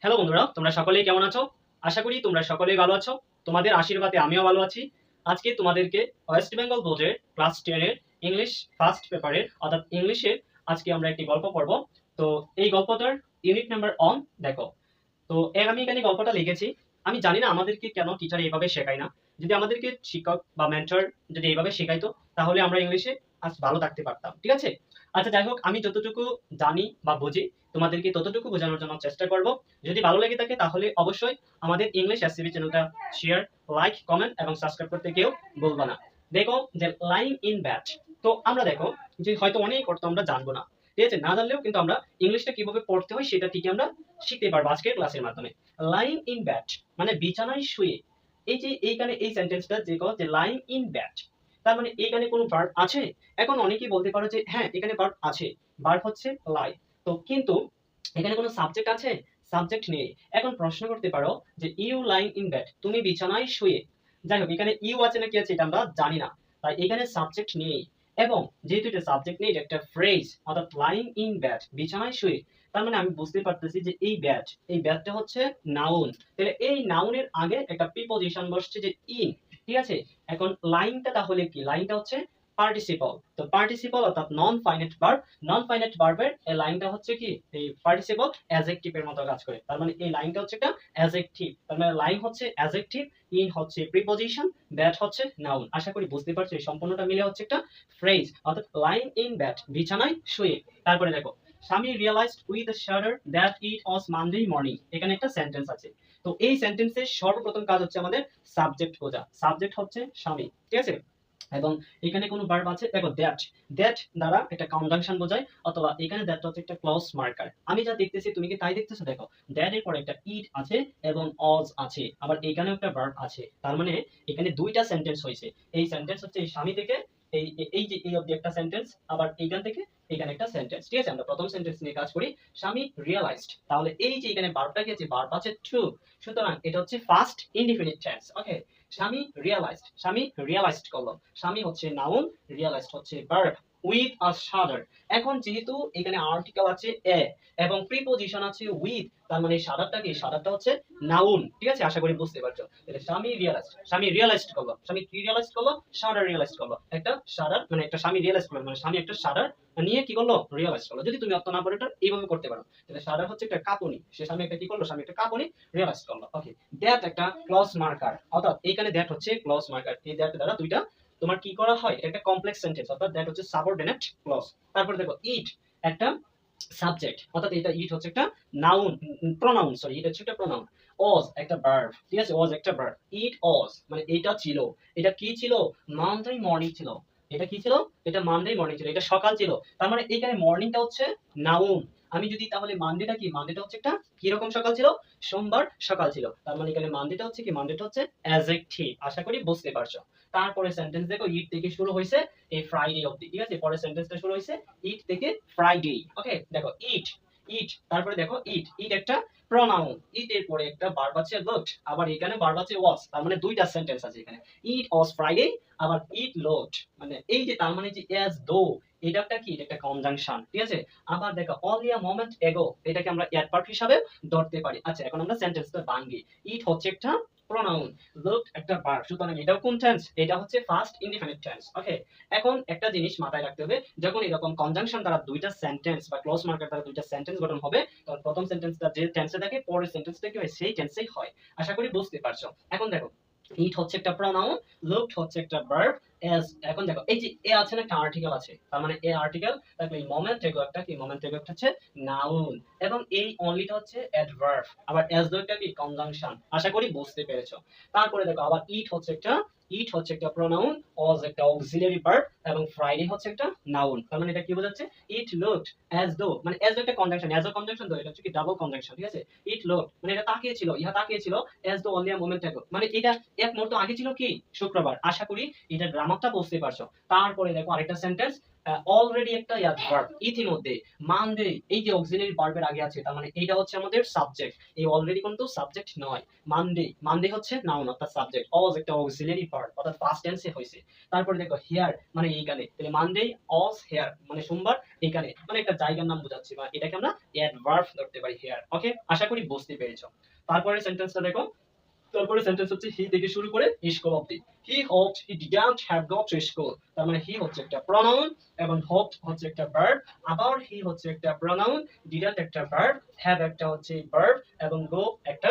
Hello বন্ধুরা, তোমরা সকলেই কেমন আছো? আশা করি তোমরা সকলেই ভালো আছো। তোমাদের আশীর্বাদে আমিও ভালো আছি। আজকে তোমাদেরকে ওয়েস্ট বেঙ্গল বোর্ডের ক্লাস 10 এর ইংলিশ ফার্স্ট পেপারের অর্থাৎ ইংলিশের আজকে আমরা একটি গল্প পড়ব। তো এই গল্পটার ইউনিট নাম্বার অন দেখো। তো আমি এখানে গল্পটা লিখেছি। আমি জানি না আমাদেরকে কেন টিচার এইভাবে শেখায় না। যদি আমাদেরকে শিক্ষক বা মেন্টর যদি এইভাবে শেখাইতো তাহলে আমরা ইংলিশে আজ ভালো থাকতে পারতাম। ঠিক আছে? আচ্ছা, যাই হোক, আমি যতটুকু জানি বা বুঝি তোমাদেরকে ততটুকু বোঝানোর জন্য চেষ্টা করব। যদি ভালো লেগে থাকে তাহলে অবশ্যই আমাদের ইংলিশ এসসিবি চ্যানেলটা শেয়ার, লাইক, কমেন্ট এবং সাবস্ক্রাইব করতে কেউ বলবা না। দেখো যে লাইং ইন ব্যাট। তো আমরা দেখো যে হয়তো অনেক অর্থ আমরা জানবো না। ঠিক আছে? না জানলেও কিন্তু আমরা ইংলিশটা কিভাবে পড়তে হয় সেটা ঠিকই আমরা শিখতে পারবো আজকের ক্লাসের মাধ্যমে। লাইং ইন ব্যাট মানে বিছানায় শুয়ে। এই যে এইখানে এই সেন্টেন্সটা যে লাইং ইন ব্যাট, তার মানে এখানে কোনো ভার্ব আছে? এখন অনেকেই বলতে পারো যে হ্যাঁ, এখানে ভার্ব আছে। ভার্ব হচ্ছে লাই। তো কিন্তু এখানে কোনো সাবজেক্ট আছে? সাবজেক্ট নেই। এখন প্রশ্ন করতে পারো যে ইউ লাইং ইন ব্যাড, তুমি বিছানায় শুয়ে। যাই হোক, এখানে ইউ আছে নাকি আছে এটা আমরা জানি না, তাই এখানে সাবজেক্ট নেই। এবং যেহেতু এটা সাবজেক্ট নেই, এটা একটা ফ্রেজ, অর্থাৎ লাইং ইন ব্যাড বিছানায় শুয়ে। তার মানে আমি বুঝতে পারতেছি যে এই ব্যাডটা হচ্ছে নাউন। তাহলে এই নাউনের আগে একটা প্রিপজিশন বসছে যে ইন। ঠিক আছে? এখন লাইনটা তাহলে কি? লাইনটা হচ্ছে পার্টিসিপল। তো পার্টিসিপল অর্থাৎ non finite verb. Non finite ভার্বের এই লাইনটা হচ্ছে কি? এই পার্টিসিপল অ্যাডজেক্টিভের মতো কাজ করে। তার মানে এই লাইনটা হচ্ছে একটা অ্যাডজেক্টিভ। তার মানে লাইন হচ্ছে অ্যাডজেক্টিভ, ইন হচ্ছে প্রিপজিশন, দ্যাট হচ্ছে নাউন। আশা করি বুঝতে পারছো এই সম্পূর্ণটা মিলে হচ্ছে একটা ফ্রেজ, অর্থাৎ লাইন ইন ব্যাড বিছানায় শুয়ে। তারপরে দেখো, স্বামী realized with a shudder that it was Monday morning. এখানে একটা সেন্টেন্স আছে। তো এই সেন্টেন্সের সর্বপ্রথম কাজ হচ্ছে আমাদের সাবজেক্ট খোঁজা। সাবজেক্ট হচ্ছে স্বামী। ঠিক আছে? এবং এখানে কোনো ভার্ব আছে? দেখো দ্যাট। দ্যাট দ্বারা একটা কনজাংশন বোঝায়, অথবা এখানে দ্যাট হচ্ছে একটা ক্লজ মার্কার। আমি যা দেখতেছি তুমি কি তাই দেখতেছো? দেখো দ্যাট এর পরে একটা ইট আছে এবং অজ আছে, আবার এখানেও একটা ভার্ব আছে। তার মানে এখানে দুইটা সেন্টেন্স হয়েছে। এই সেন্টেন্স হচ্ছে এই স্বামী থেকে, এই এই যে এই অবধি একটা সেন্টেন্স, আবার এইখান থেকে এখানে একটা সেন্টেন্স। ঠিক আছে? আমরা প্রথম সেন্টেন্স নিয়ে কাজ করি। স্বামী রিয়ালাইজড, তাহলে এই যে এখানে ভার্বটা কি আছে? ভার্ব আছে টু। সুতরাং এটা হচ্ছে ফার্স্ট ইনডিফিনিট টেন্স। ওকে, স্বামী রিয়ালাইজড, স্বামী রিয়ালাইজড করলো। স্বামী হচ্ছে নাউন, রিয়ালাইজড হচ্ছে ভার্ব, উইথ আ শাডার। এখন যেহেতু এখানে আর্টিকেল আছে এ এবং প্রিপজিশন আছে উইথ, তার মানে শাডারটা কি? শাডারটা হচ্ছে নাউন। ঠিক আছে? আশা করি বুঝতে পারছো। তাহলে স্বামী রিয়ালাইজড, স্বামী রিয়ালাইজড করলো। স্বামী কি রিয়ালাইজড করলো? শাডার রিয়ালাইজড করলো। একটা শাডার মানে একটা স্বামী রিয়ালাইজ করলো, মানে স্বামী একটা শাডার নিয়ে কি করলো? রিয়ালাইজ করলো। যদি তুমি অর্থ না পড়ে এটা এইভাবে করতে পারো, তাহলে শাডার হচ্ছে একটা কাঁপুনি। সে স্বামী একটা কি করলো? স্বামী একটা কাঁপুনি রিয়ালাইজ করলো। ওকে, দ্যাট একটা ক্লজ মার্কার, অর্থাৎ এখানে দ্যাট হচ্ছে ক্লজ মার্কার। এই দ্যাট দ্বারা দুইটা তোমার কি করা হয়? এটা একটা কমপ্লেক্স সেন্টেন্স, অর্থাৎ দ্যাট হচ্ছে সাবঅর্ডিনেট ক্লজ। তারপরে দেখো ইট একটা সাবজেক্ট, অর্থাৎ এটা ইট হচ্ছে একটা নাউন, প্রোনাউন, সরি এটা হচ্ছে একটা প্রোনাউন। অজ একটা ভার্ব। ঠিক আছে? অজ একটা ভার্ব। ইট অজ মানে এটা ছিল। এটা কি ছিল? মানডে মর্নিং ছিল। এটা কি ছিল? এটা মানডে মর্নিং ছিল, এটা সকাল ছিল। তার মানে এখানে মর্নিংটা হচ্ছে নাউন। আমি যদি তাহলে মানডেটা কি? মানডেটা হচ্ছে একটা কি রকম সকাল ছিল? সোমবার সকাল ছিল। তার মানে এখানে মানডেটা হচ্ছে কি? মানডেটা হচ্ছে অ্যাডজেক্টিভ। আশা করি বুঝতে পারছো। তারপরে সেন্টেন্স দেখো, ইট থেকে শুরু হয়েছে এই ফ্রাইডে অবধি। ঠিক আছে? পরের সেন্টেন্সটা শুরু হয়েছে ইট থেকে ফ্রাইডে। ওকে, দেখো ইট, ইট, তারপরে দেখো ইট, ইট একটা প্রোনাউন। ইট এর পরে একটা ভার্ব আছে লুকড, আবার এখানে ভার্ব আছে ওয়াজ। তার মানে দুইটা সেন্টেন্স আছে এখানে। ইট ওয়াজ ফ্রাইডে, আবার ইট লুকড, মানে এই যে তার মানে যে অ্যাজ দো, এটা একটা কি? এটা একটা কনজাংশন। ঠিক আছে? আবার দেখো অনলি আ মোমেন্ট এগো, এটাকে আমরা অ্যাডভার্ব হিসাবে ধরতে পারি। আচ্ছা, এখন আমরা সেন্টেন্সটা ভাঙি। ইট হচ্ছে একটা প্রোনাউন, লুকড একটা ভার্ব, সুতরাং এটাও কোন টেন্স? এটা হচ্ছে ফার্স্ট ইনডিফিনিট টেন্স। ওকে, এখন একটা জিনিস মাথায় রাখতে হবে, যখন এরকম কনজাংশন দ্বারা দুইটা সেন্টেন্স বা ক্লোজ মার্কার দ্বারা দুইটা সেন্টেন্স গঠন হবে, তখন প্রথম সেন্টেন্সটা যে টেন্সে থাকে পরের সেন্টেন্সটা কি হয়? সেই টেন্সেই হয়। আশা করি বুঝতে পারছো। এখন দেখো ইট হচ্ছে একটা প্রোনাউন, লুকড হচ্ছে একটা ভার্ব, এস। এখন দেখো এই যে এ আছে না, একটা আর্টিকেল আছে। তার মানে এ আর্টিকেল, তারপরে এই মোমেন্ট এগো একটা কি? মোমেন্ট এগো একটা হচ্ছে নাউন, এবং এই অনলিটা হচ্ছে অ্যাডভার্ব, আবার এস দো একটা কি? কনজাংশন। আশা করি বুঝতে পেরেছো। তারপরে দেখো আবার ইট হচ্ছে একটা প্রোনাউন, অজ একটা অক্সিলিয়ারি ভার্ব, এবং ফ্রাইডে হচ্ছে একটা নাউন। তার মানে এটা কি বোঝাচ্ছে? ইট লুকড অ্যাজ দো, মানে অ্যাজ দো একটা কনজাংশন, অ্যাজ ও কনজাংশন দো এটা হচ্ছে কি? Double conjunction. ঠিক আছে? ইট লুকড মানে এটা তাকিয়ে ছিল, ইহা তাকিয়ে ছিল, as though only a moment এগো মানে এটা এক মুহূর্ত আগে ছিল কি? শুক্রবার। আশা করি এটা গ্রামার গ্রামারটা বুঝতে পারছো। তারপরে দেখো আরেকটা সেন্টেন্স, অলরেডি একটা ভার্ব ইতিমধ্যে, মানডে এই যে অক্সিলারি ভার্বের আগে আছে, তার মানে এটা হচ্ছে আমাদের সাবজেক্ট। এই অলরেডি কিন্তু সাবজেক্ট নয়। মানডে, মানডে হচ্ছে নাউন অর্থাৎ সাবজেক্ট, অজ একটা অক্সিলারি ভার্ব অর্থাৎ পাস্ট টেন্সে হয়েছে। তারপরে দেখো হিয়ার মানে এইখানে, তাহলে মানডে অজ হেয়ার মানে সোমবার এখানে, মানে একটা জায়গার নাম বোঝাচ্ছে, বা এটাকে আমরা অ্যাডভার্ব ধরতে পারি হেয়ার। ওকে, আশা করি বুঝতে পেরেছো। তারপরে সেন্টেন্সটা দেখো, তারপরে সেন্টেন্স হচ্ছে হি থেকে শুরু করে স্কুল অবধি। He hoped he didn't have got to school, তার মানে হি হচ্ছে একটা প্রনাউন এবং হোপড হচ্ছে একটা ভার্ব, আবার হি হচ্ছে একটা প্রনাউন, ডিডন্ট একটা ভার্ব, হ্যাভ একটা হচ্ছে ভার্ব এবং গো একটা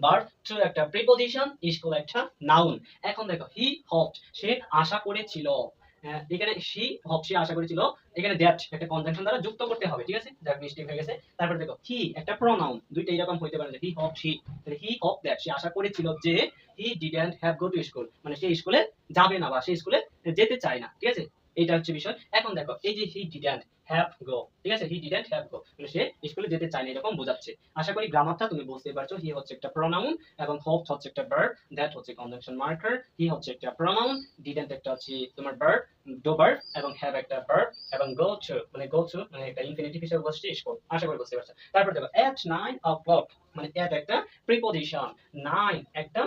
ভার্ব, টু একটা প্রিপজিশন, স্কুল একটা নাউন। এখন দেখো হি হোপড সে আশা করেছিল, এখানে সি হোপ সে আশা করেছিল, এখানে দ্যাট একটা কনজাংশন দ্বারা যুক্ত করতে হবে, ঠিক আছে, যাক মিস্টেক হয়ে গেছে। তারপর দেখো হি একটা প্রোনাউন, দুইটা এরকম হইতে পারে, হি হোপ সি, তাহলে হি হোপ দ্যাট সে আশা করেছিল যে হি didn't have go to school, মানে সে স্কুলে যাবে না বা সে স্কুলে যেতে চায় না, ঠিক আছে, এইটা হচ্ছে বিষয়। এখন দেখো এই যে হি ডিডন্ট হ্যাভ গো, ঠিক আছে, হি ডিডন্ট হ্যাভ গো মানে সে স্কুলে যেতে চায় না, এরকম বোঝাচ্ছে। আশা করি গ্রামারটা তুমি বুঝতে পারছো। হি হচ্ছে একটা প্রোনাউন এবং হোপ হচ্ছে একটা ভার্ব, দ্যাট হচ্ছে কনজাংশন মার্কার, হি হচ্ছে একটা প্রোনাউন, ডিডন্ট একটা হচ্ছে তোমার ভার্ব, ডু ভার্ব এবং হ্যাভ একটা ভার্ব এবং গো টু মানে একটা ইনফিনিটিভ হিসেবে বসছে স্কুল। আশা করি বুঝতে পারছো। তারপর দেখো at 9 o'clock মানে at একটা প্রিপজিশন, 9 একটা,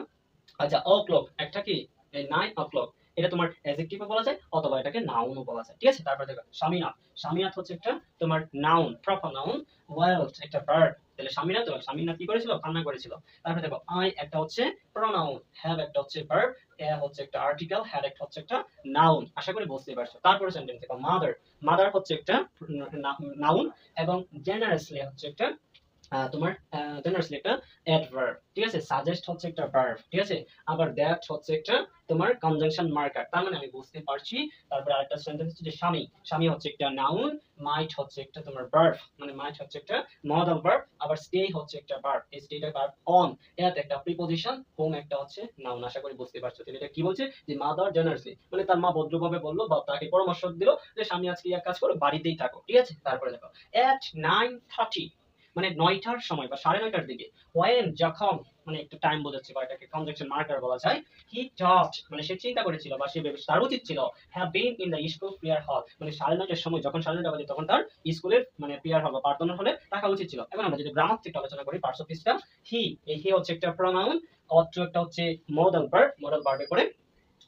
আচ্ছা o'clock একটা কি, এই 9 o'clock এটা তোমার অ্যাডজেক্টিভও বলা যায় অথবা এটাকে নাউনও বলা যায়, ঠিক আছে। তারপর দেখো স্বামীনাথ, স্বামীনাথ হচ্ছে একটা তোমার নাউন, প্রপার নাউন, ওয়েলথ একটা ভার্ব, তাহলে স্বামীনাথ, স্বামীনাথ কি করেছিল, কান্না করেছিল। তারপর দেখো আই একটা হচ্ছে প্রোনাউন, হ্যাভ একটা হচ্ছে ভার্ব, এ হচ্ছে একটা আর্টিকেল, হ্যাড একটা হচ্ছে একটা নাউন। আশা করি বুঝতে পারছো। তারপরে সেন্টেন্স দেখো মাদার, মাদার হচ্ছে একটা নাউন এবং জেনারেসলি হচ্ছে একটা তোমার জেনারেসলি একটা অ্যাডভার্ব, ঠিক আছে, সাজেস্ট হচ্ছে একটা ভার্ব, ঠিক আছে, আবার দ্যাট হচ্ছে একটা তোমার কনজাংশন মার্কার, তার মানে আমি বুঝতে পারছি। তারপর আরেকটা সেন্টেন্স হচ্ছে যে স্বামী, স্বামী হচ্ছে একটা নাউন, মাইট হচ্ছে একটা তোমার ভার্ব, মানে মাইট হচ্ছে একটা মডাল ভার্ব, আবার স্টে হচ্ছে একটা ভার্ব, এই স্টেটা ভার্ব অন, এট একটা প্রিপজিশন, হোম একটা হচ্ছে নাউন। আশা করি বুঝতে পারছো। তাহলে এটা কি বলছে যে মাদার জেনারেসলি মানে তার মা ভদ্রভাবে বললো বা তাকে পরামর্শ দিল যে স্বামী আজকে এক কাজ করো, বাড়িতেই থাকো, ঠিক আছে। তারপরে দেখো at 9:30 মানে 9টার সময় বা 9:30টার দিকে, ওয়েন যখন মানে একটু টাইম বোঝাচ্ছে বা এটাকে কনজাংশন মার্কার বলা যায়। হি থট মানে সে চিন্তা করেছিল বা সে ভেবেছে, তার উচিত ছিল have been in the school prayer হল, মানে 9:30টার সময় যখন 9:30 বাজে তখন তার স্কুলের মানে প্রেয়ার হল বা প্রার্থনা হলে থাকা উচিত ছিল। এখন আমরা যদি গ্রামার থেকে আলোচনা করি, পার্টস অফ স্পিচটা, হি, এই হি হচ্ছে একটা প্রোনাউন, অট টু একটা হচ্ছে মডাল ভার্ব, মডাল ভার্বে করে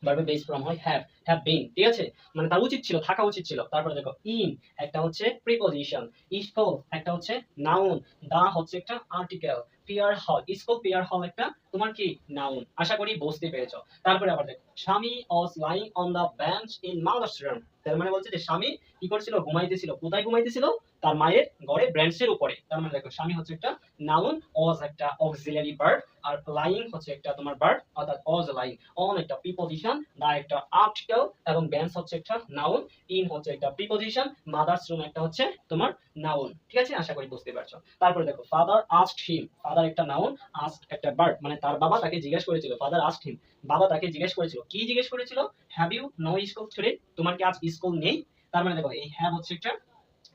ভার্বের বেস ফর্ম হয় হ্যাভ বিন, ঠিক আছে, মানে তার উচিত ছিল, থাকা উচিত ছিল। তারপরে দেখো ইন একটা হচ্ছে প্রিপজিশন, স্কুল একটা হচ্ছে নাউন, দা হচ্ছে একটা আর্টিকেল, পিয়ার হল, স্কুল পিয়ার হল একটা তোমার কি নাউন। আশা করি বুঝতে পেরেছো। তারপরে আবার দেখো স্বামী was lying on the bench in mother's room, তার মানে বলছে যে স্বামী কি করছিল, ঘুমাইতেছিল। কোথায় ঘুমাইতেছিল, তার মায়ের ঘরে ব্রেঞ্চের উপরে। তার মানে দেখো স্বামী হচ্ছে একটা নাউন, ওয়াজ একটা অক্সিলারি ভার্ব, আর লাইং হচ্ছে একটা তোমার ভার্ব অর্থাৎ ওয়াজ লাইং, অন একটা প্রিপজিশন, দা একটা আর্টিকেল এবং বেঞ্চ হচ্ছে একটা নাউন, ইন হচ্ছে একটা প্রিপজিশন, মাদার্স রুম একটা হচ্ছে তোমার নাউন, ঠিক আছে। আশা করি বুঝতে পারছো। তারপরে দেখো ফাদার আস্কড হিম, ফাদার একটা নাউন, আস্কড একটা ভার্ব, মানে তার বাবা তাকে জিজ্ঞেস করেছিল, ফাদার আস্কড হিম, বাবা তাকে জিজ্ঞেস করেছিল, কি জিজ্ঞেস করেছিল, have you no school today, তোমার কি আজ স্কুল নেই। তার মানে দেখো এই হ্যাভ হচ্ছে একটা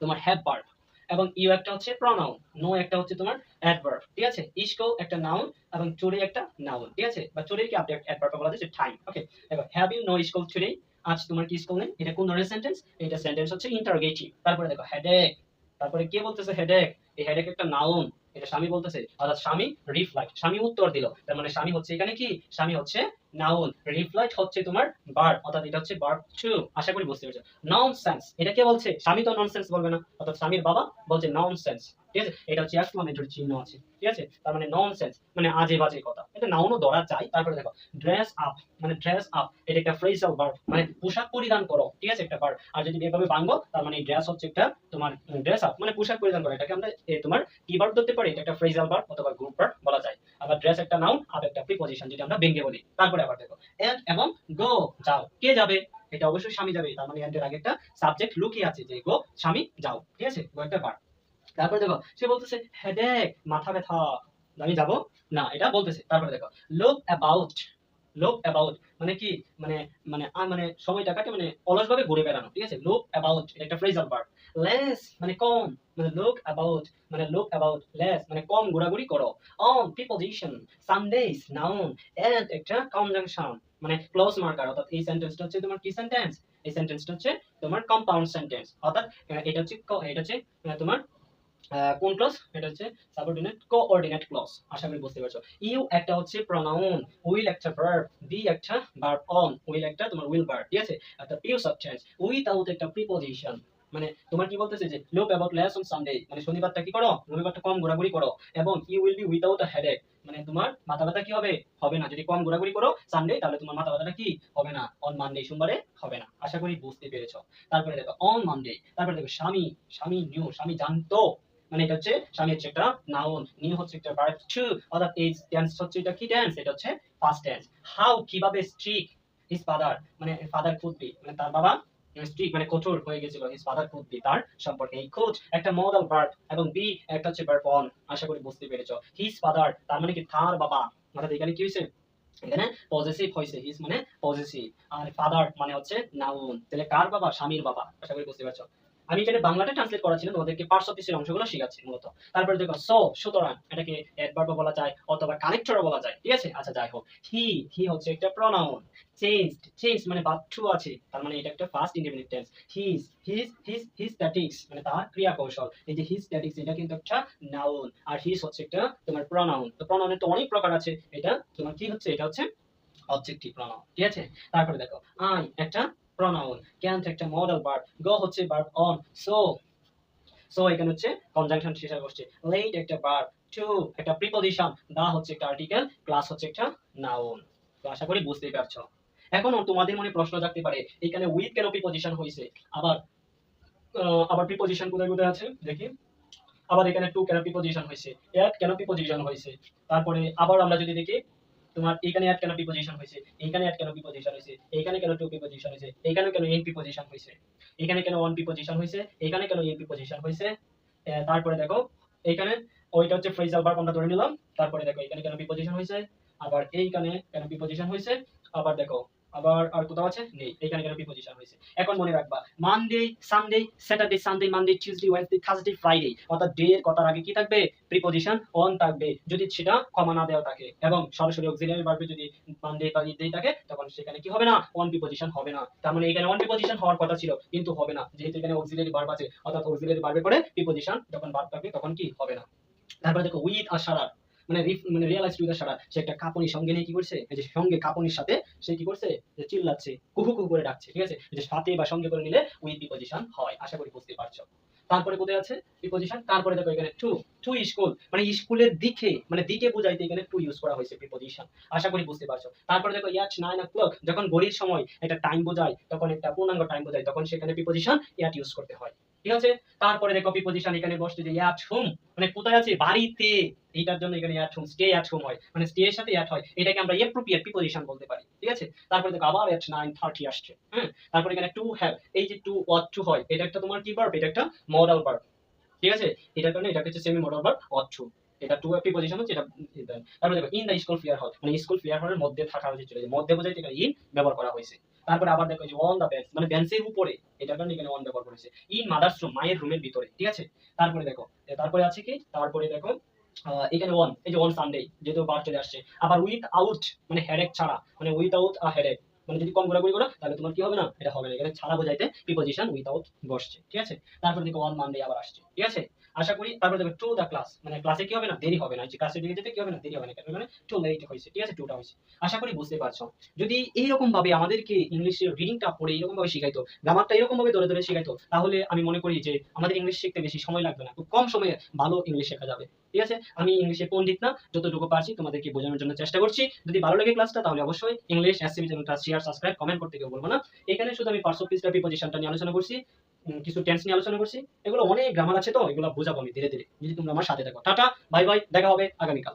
তোমার হ্যাভ ভার্ব এবং ইউ একটা হচ্ছে প্রনাউন, নো একটা হচ্ছে তোমার অ্যাডভার্ব, ঠিক আছে, স্কুল একটা নাউন এবং টুডে একটা নাউন, ঠিক আছে, বা টুডে কি আপনি অ্যাডভার্ব বলা যায় টাইম। ওকে, দেখো have you no school today, আজ তোমার কি স্কুল নেই, এটা কোন ধরনের সেন্টেন্স, এটা সেন্টেন্স হচ্ছে ইন্টারোগেটিভ। তারপরে দেখো হেডেক, তারপরে কে বলতেছে হেডেক, এই হেডেক একটা নাউন, এটা স্বামী বলতেছে, অর্থাৎ স্বামী রিফ্লাইট, স্বামী উত্তর দিল, তার মানে স্বামী হচ্ছে এখানে কি, স্বামী হচ্ছে নাউন, রিফ্লাইট হচ্ছে তোমার ভার্ব, অর্থাৎ এটা হচ্ছে ভার্ব টু। আশা করি বুঝতে পেরেছো। ননসেন্স, এটা কে বলছে, স্বামী তো ননসেন্স বলবে না, অর্থাৎ স্বামীর বাবা বলছে ননসেন্স, ঠিক আছে, এটা হচ্ছে এক্সক্লামেটরি চিহ্ন আছে, ঠিক আছে, তার মানে ননসেন্স মানে আজে বাজে কথা, এটা নাউনও ধরা যায়। তারপরে দেখো ড্রেস আপ মানে ড্রেস আপ, এটা একটা ফ্রেজাল ভার্ব, মানে পোশাক পরিধান করো, ঠিক আছে, একটা ভার্ব। আর যদি এভাবে ভাঙবো তার মানে ড্রেস হচ্ছে একটা তোমার ড্রেস আপ মানে পোশাক পরিধান করো, এটাকে আমরা তোমার কি ভার্ব ধরতে পারি, এটা একটা ফ্রেজাল ভার্ব অথবা গ্রুপ ভার্ব বলা যায়। আবার ড্রেস একটা নাউন, আপ একটা প্রিপজিশন, যেটা আমরা ভেঙে বলি। তারপরে আবার দেখো এন্ড এবং গো যাও, কে যাবে, এটা অবশ্যই স্বামী যাবে, তার মানে এন্ডের আগে একটা সাবজেক্ট লুকিয়ে আছে যে গো স্বামী যাও, ঠিক আছে, গো একটা ভার্ব। তারপরে দেখো সে বলতেছে হেডেক মাথা ব্যথা, আমি যাব না, এটা বলতেছে। তারপরে দেখো লুক অ্যাবাউট, লোক অ্যাবাউট মানে কি, মানে মানে সময়টাকে মানে অলসভাবে ঘুরে বেড়ানো, ঠিক আছে। লোক অ্যাবাউট এটা একটা ফ্রেজাল ভার্ব। লেস মানে কম, মানে লোক অ্যাবাউট লেস মানে কম ঘোরাঘুরি করো। On preposition, Sundays noun, and একটা কনজাংশন মানে ক্লোজ মার্কার, অর্থাৎ এই সেন্টেন্সটা হচ্ছে তোমার কি সেন্টেন্স, এই সেন্টেন্সটা হচ্ছে তোমার কম্পাউন্ড সেন্টেন্স, অর্থাৎ এটা হচ্ছে তোমার কোন ক্লজ, এটা হচ্ছে সাবঅর্ডিনেট কোঅর্ডিনেট ক্লজ। আশা করি বুঝতে পারছো। ইউ একটা হচ্ছে প্রোনাউন, উইল একটা ভার্ব, বি একটা ভার্ব অন, উইল একটা তোমার উইল ভার্ব, ঠিক আছে। একটা পিউ সাবটেন্স, উইথআউট একটা প্রিপোজিশন মানে তোমার কি বলতেছে যে লোক অ্যাবাউট লেস অন সানডে মানে শনিবারটা কি করো, রবিবারটা কম ঘোরাঘুরি করো। এবং you will be without a headache মানে তোমার মাথা ব্যথা কি হবে, হবে না। যদি কম ঘোরাঘুরি করো সানডে তাহলে তোমার মাথা ব্যথাটা কি হবে না, অন মানডে সোমবারে হবে না। আশা করি বুঝতে পেরেছো। তারপরে দেখো অন মানডে, তারপরে দেখো স্বামী, স্বামী নিউ স্বামী জানতো মানে এটা হচ্ছে স্বামী হচ্ছে একটা নাউন, নিউ হচ্ছে একটা ভার্ব টু, অর্থাৎ এই টেন্স হচ্ছে এটা কি টেন্স, এটা হচ্ছে পাস্ট টেন্স। হাউ কিভাবে, স্ট্রিক হিজ ফাদার মানে ফাদার কুড বি মানে তার বাবা স্ট্রিক মানে কঠোর হয়ে গেছিল, হিজ ফাদার কুড বি তার সম্পর্কে। এই কুড একটা মডাল ভার্ব এবং বি একটা হচ্ছে ভার্ব অন। আশা করি বুঝতে পেরেছো। হিজ ফাদার তার মানে কি তার বাবা, অর্থাৎ এখানে কি হয়েছে, এখানে পজেসিভ হয়েছে, হিজ মানে পজেসিভ, আর ফাদার মানে হচ্ছে নাউন, তাহলে কার বাবা, স্বামীর বাবা। আশা করি বুঝতে পারছো। আমি এখানে বাংলাটা ট্রান্সলেট করা ছিল, তোমাদেরকে পার্টস অফ স্পিচের অংশগুলো শেখাচ্ছি মূলত। তারপরে দেখো সো সুতরাং, এটাকে অ্যাডভার্বও বলা যায় অথবা কানেক্টরও বলা যায়, ঠিক আছে। আচ্ছা যাই হোক, হি হচ্ছে একটা প্রোনাউন। চেঞ্জ মানে বাদ টু আছে, তার মানে এটা একটা first indefinite tense. His statics মানে তার ক্রিয়া কৌশল, এই যে হিজ স্ট্যাটিক্স এটা কিন্তু একটা নাউন, আর হিজ হচ্ছে একটা তোমার প্রোনাউন। তো প্রোনাউনের তো অনেক প্রকার আছে, এটা তোমার কি হচ্ছে, এটা হচ্ছে অবজেক্টিভ প্রোনাউন, ঠিক আছে। তারপরে দেখো আই একটা প্রোনাউন, ক্যান্ট একটা মডাল ভার্ব, গো হচ্ছে ভার্ব অন, সো এখানে হচ্ছে কনজাংশন শেষে বসছে। লেট একটা ভার্ব, টু একটা প্রিপজিশন, দা হচ্ছে একটা আর্টিকেল, ক্লাস হচ্ছে একটা নাউন। তো আশা করি বুঝতেই পারছো। এখন তোমাদের মনে প্রশ্ন জাগতে পারে এখানে উইথ কেন প্রিপজিশন হয়েছে, আবার আবার প্রিপজিশন কোথায় কোথায় আছে দেখি। আবার এখানে টু কেন প্রিপজিশন হয়েছে, এট কেন প্রিপজিশন হয়েছে। তারপরে আবার আমরা যদি দেখি তোমার এখানে এট কেন প্রিপজিশন হয়েছে, এইখানে এট কেন প্রিপজিশন হয়েছে, এইখানে কেন টু প্রিপজিশন হয়েছে, এইখানে কেন এন প্রিপজিশন হয়েছে, এখানে কেন ওয়ান প্রিপজিশন হয়েছে, এখানে কেন এন প্রিপজিশন হয়েছে। তারপরে দেখো এইখানে ওইটা হচ্ছে ফ্রেজাল ভার্ব আমরা ধরে নিলাম। তারপরে দেখো এখানে কেন প্রিপজিশন হয়েছে, আবার এইখানে কেন প্রিপজিশন হয়েছে, আবার দেখো আবার আর কোথাও আছে নেই, এখানে কেন প্রিপজিশন হয়েছে। এখন মনে রাখবা Monday, Sunday, Saturday, Sunday, Monday, Tuesday, Wednesday, Thursday, Friday, অর্থাৎ ডে এর কথার আগে কি থাকবে, প্রিপজিশন অন থাকবে যদি সেটা কমা না দেওয়া থাকে, এবং সরাসরি অক্সিলিয়ারি ভার্বে যদি মানডে বা ইডে থাকে তখন সেখানে কি হবে না, অন প্রিপজিশন হবে না। তার মানে এখানে অন প্রিপজিশন হওয়ার কথা ছিল কিন্তু হবে না, যেহেতু এখানে অক্সিলিয়ারি ভার্ব আছে, অর্থাৎ অক্সিলিয়ারি ভার্বে পরে প্রিপজিশন যখন ভার্ব থাকবে তখন কি হবে না। তারপরে দেখো উইথ আর সারা মানে রিয়ালাইজ টু দ্য সারা, সে একটা কাঁপুনি সঙ্গে নিয়ে কি করছে, এই যে সঙ্গে কাঁপুনির সাথে সে কি করছে, যে চিল্লাচ্ছে, কুহু কুহু করে ডাকছে, ঠিক আছে। যে সাথে বা সঙ্গে করে নিলে উইথ প্রিপজিশন হয়। আশা করি বুঝতে পারছো। তারপরে কোথায় আছে প্রিপজিশন, তারপরে দেখো এখানে টু, টু স্কুল মানে স্কুলের দিকে মানে দিকে বোঝাইতে এখানে টু ইউজ করা হয়েছে প্রিপজিশন। আশা করি বুঝতে পারছো। তারপরে দেখো ইয়াট 9 o'clock যখন ঘড়ির সময় একটা টাইম বোঝায়, তখন একটা পূর্ণাঙ্গ টাইম বোঝায়, তখন সেখানে প্রিপজিশন ইয়াট ইউজ করতে হয়, ঠিক আছে। তারপরে দেখো প্রিপজিশন এখানে বসছে যে ইয়াট হোম মানে কোথায় আছে, বাড়িতে, এইটার জন্য এখানে at home, stay at home হয়, মানে স্টে এর সাথে অ্যাট হয়, এটাকে আমরা অ্যাপ্রোপ্রিয়েট প্রিপজিশন বলতে পারি, ঠিক আছে। তারপরে দেখো আবার অ্যাট 9:30 আসছে, হ্যাঁ। তারপরে এখানে টু হ্যাভ, এই যে টু ওয়াট টু হয়, এটা একটা তোমার কি ভার্ব, এটা একটা মডাল ভার্ব, ঠিক আছে। এটার কারণে এটাকে হচ্ছে semi modal verb want to, এটা টু প্রিপজিশন হচ্ছে এটা। তারপরে দেখো ইন দা স্কুল ফেয়ার হল মানে স্কুল ফেয়ার হলের মধ্যে থাকা হয়েছে, চলে মধ্যে বোঝাইতে এখানে ইন ব্যবহার করা হয়েছে। তারপরে আবার দেখো যে অন দা বেঞ্চ মানে বেঞ্চের উপরে, এটার কারণে এখানে অন ব্যবহার করেছে। ইন মাদার্স রুম মায়ের রুমের ভিতরে, ঠিক আছে। তারপরে দেখো তারপরে আছে কি, তারপরে দেখো এখানে ওয়ান, এই যে ওয়ান সানডে যেহেতু বার চলে আসছে। আবার উইথ আউট মানে হেডেক ছাড়া, মানে উইথআউট আ হেডেক মানে যদি কম ঘোরাঘুরি করো তাহলে তোমার কি হবে না, এটা হবে না। এখানে ছাড়া বোঝাইতে প্রিপজিশন উইথআউট বসছে, ঠিক আছে। তারপরে দেখো ওয়ান মানডে আবার আসছে, ঠিক আছে। আশা করি তারপরে দেখো টু দা ক্লাস মানে ক্লাসে কি হবে না, দেরি হবে না, যে ক্লাসে দিকে যেতে কি হবে না, দেরি হবে না, কারণ মানে টু লেট হয়েছে, ঠিক আছে, টুটা হয়েছে। আশা করি বুঝতে পারছো। যদি এইরকম ভাবে আমাদেরকে ইংলিশের রিডিংটা পড়ে এরকম ভাবে শিখাইতো, গ্রামারটা এরকম ভাবে ধরে ধরে শিখাইতো, তাহলে আমি মনে করি যে আমাদের ইংলিশ শিখতে বেশি সময় লাগবে না, খুব কম সময়ে ভালো ইংলিশ শেখা যাবে, ঠিক আছে। আমি ইংলিশে পণ্ডিত না, যতটুকু পারছি তোমাদেরকে বোঝানোর জন্য চেষ্টা করছি। যদি ভালো লাগে ক্লাসটা তাহলে অবশ্যই ইংলিশ এসসিবি চ্যানেলটা শেয়ার, সাবস্ক্রাইব, কমেন্ট করতে কেউ বলবো না। এখানে শুধু আমি পার্টস অফ স্পিচ প্রিপজিশনটা নিয়ে আলোচনা করছি, কিছু টেন্স নিয়ে আলোচনা করছি, এগুলো অনেক গ্রামার আছে তো এগুলো বোঝাবো আমি ধীরে ধীরে, যদি তোমরা আমার সাথে থাকো। টাটা, বাই বাই, দেখা হবে আগামীকাল।